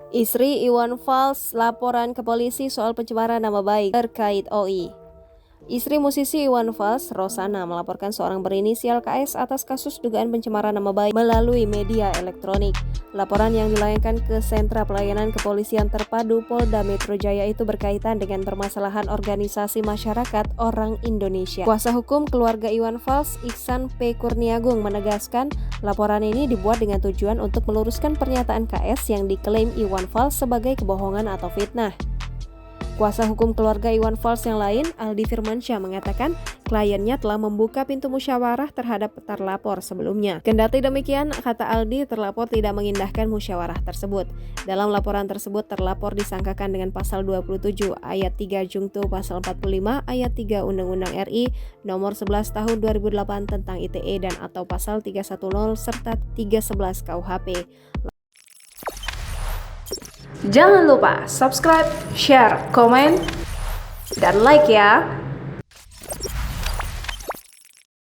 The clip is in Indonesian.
Istri Iwan Fals laporan ke polisi soal pencemaran nama baik terkait OI. Istri musisi Iwan Fals, Rosana, melaporkan seorang berinisial KS atas kasus dugaan pencemaran nama baik melalui media elektronik. Laporan yang dilayangkan ke Sentra Pelayanan Kepolisian Terpadu Polda Metro Jaya itu berkaitan dengan permasalahan organisasi masyarakat orang Indonesia. Kuasa hukum keluarga Iwan Fals, Iksan P. Kurniagung, menegaskan laporan ini dibuat dengan tujuan untuk meluruskan pernyataan KS yang diklaim Iwan Fals sebagai kebohongan atau fitnah. Kuasa hukum keluarga Iwan Fals yang lain, Aldi Firmansyah, mengatakan kliennya telah membuka pintu musyawarah terhadap terlapor sebelumnya. Kendati demikian, kata Aldi, terlapor tidak mengindahkan musyawarah tersebut. Dalam laporan tersebut, terlapor disangkakan dengan pasal 27 ayat 3 Jungto pasal 45 ayat 3 Undang-Undang RI nomor 11 tahun 2008 tentang ITE dan atau pasal 310 serta 311 KUHP. Jangan lupa subscribe, share, komen, dan like ya.